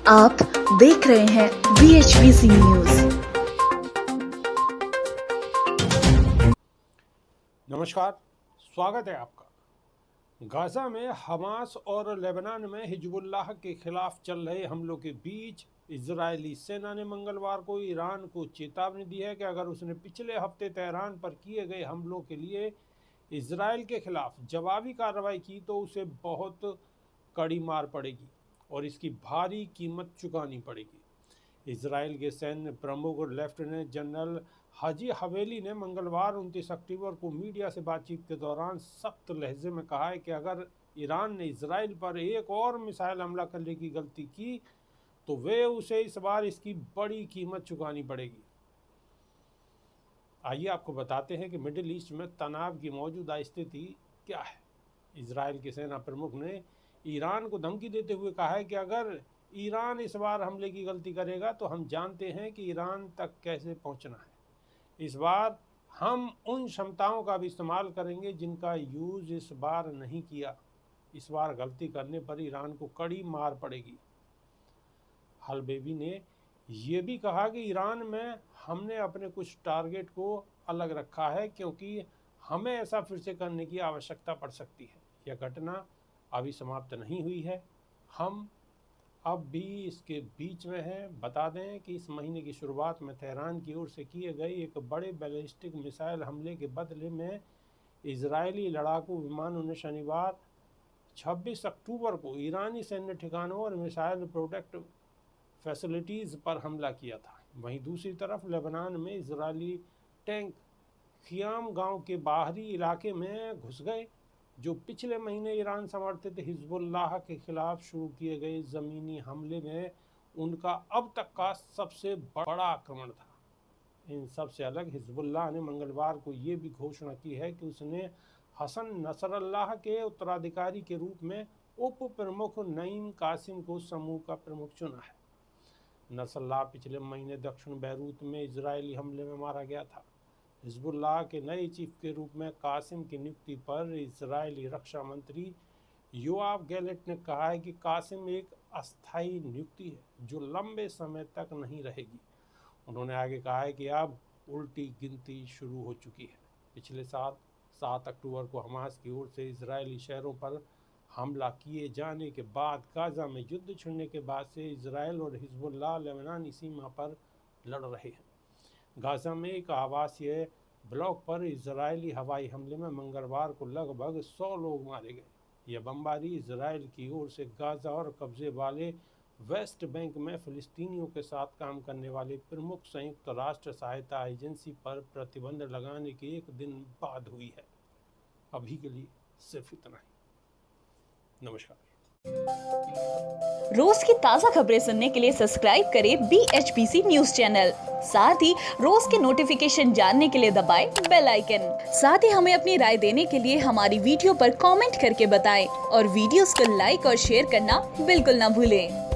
आप देख रहे हैं VHVC न्यूज। नमस्कार, स्वागत है आपका। गाजा में हमास और लेबनान में हिजबुल्लाह के खिलाफ चल रहे हमलों के बीच इजरायली सेना ने मंगलवार को ईरान को चेतावनी दी है कि अगर उसने पिछले हफ्ते तेहरान पर किए गए हमलों के लिए इजरायल के खिलाफ जवाबी कार्रवाई की तो उसे बहुत कड़ी मार पड़ेगी और इसकी भारी कीमत चुकानी पड़ेगी। इजरायल के सैन्य प्रमुख लेफ्टिनेंट जनरल हाजी हवेली ने मंगलवार 29 अक्टूबर को मीडिया से बातचीत के दौरान सख्त लहजे में कहा है कि अगर ईरान ने इजरायल पर एक और मिसाइल हमला करने की गलती की तो वे उसे इस बार इसकी बड़ी कीमत चुकानी पड़ेगी। आइए आपको बताते हैं कि मिडिल ईस्ट में तनाव की मौजूदा स्थिति क्या है। इजरायल के सेना प्रमुख ने ईरान को धमकी देते हुए कहा है कि अगर ईरान इस बार हमले की गलती करेगा तो हम जानते हैं कि ईरान तक कैसे पहुंचना है। इस बार हम उन क्षमताओं का भी इस्तेमाल करेंगे जिनका यूज़ इस बार नहीं किया। इस बार गलती करने पर ईरान को कड़ी मार पड़ेगी। हलबेबी ने यह भी कहा कि ईरान में हमने अपने कुछ टारगेट को अलग रखा है क्योंकि हमें ऐसा फिर से करने की आवश्यकता पड़ सकती है। यह घटना अभी समाप्त नहीं हुई है, हम अब भी इसके बीच में हैं। बता दें कि इस महीने की शुरुआत में तेहरान की ओर से किए गए एक बड़े बैलिस्टिक मिसाइल हमले के बदले में इजरायली लड़ाकू विमानों ने शनिवार 26 अक्टूबर को ईरानी सैन्य ठिकानों और मिसाइल प्रोटेक्ट फैसिलिटीज़ पर हमला किया था। वहीं दूसरी तरफ लेबनान में इजरायली टैंक खियाम गांव के बाहरी इलाके में घुस गए जो पिछले महीने ईरान समर्थित हिजबुल्लाह के खिलाफ शुरू किए गए ज़मीनी हमले में उनका अब तक का सबसे बड़ा आक्रमण था। इन सब से अलग हिजबुल्लाह ने मंगलवार को ये भी घोषणा की है कि उसने हसन नसरल्लाह के उत्तराधिकारी के रूप में उप प्रमुख नईम कासिम को समूह का प्रमुख चुना है। नसरल्लाह पिछले महीने दक्षिण बैरूत में इजरायली हमले में मारा गया था। हिजबुल्लाह के नए चीफ के रूप में कासिम की नियुक्ति पर इजरायली रक्षा मंत्री योआव गैलेंट ने कहा है कि कासिम एक अस्थायी नियुक्ति है जो लंबे समय तक नहीं रहेगी। उन्होंने आगे कहा है कि अब उल्टी गिनती शुरू हो चुकी है। पिछले साल 7 अक्टूबर को हमास की ओर से इजरायली शहरों पर हमला किए जाने के बाद गाजा में युद्ध छिड़ने के बाद से इजरायल और हिजबुल्लाह लेबनानी सीमा पर लड़ रहे हैं। गाजा में एक आवासीय ब्लॉक पर इजरायली हवाई हमले में मंगलवार को लगभग 100 लोग मारे गए। यह बमबारी इजरायल की ओर से गाजा और कब्जे वाले वेस्ट बैंक में फिलिस्तीनियों के साथ काम करने वाले प्रमुख संयुक्त राष्ट्र सहायता एजेंसी पर प्रतिबंध लगाने के एक दिन बाद हुई है। अभी के लिए सिर्फ इतना ही। नमस्कार। रोज की ताजा खबरें सुनने के लिए सब्सक्राइब करें BHPC न्यूज चैनल। साथ ही रोज के नोटिफिकेशन जानने के लिए दबाएं बेल आइकन। साथ ही हमें अपनी राय देने के लिए हमारी वीडियो पर कमेंट करके बताएं और वीडियोस को लाइक और शेयर करना बिल्कुल ना भूलें।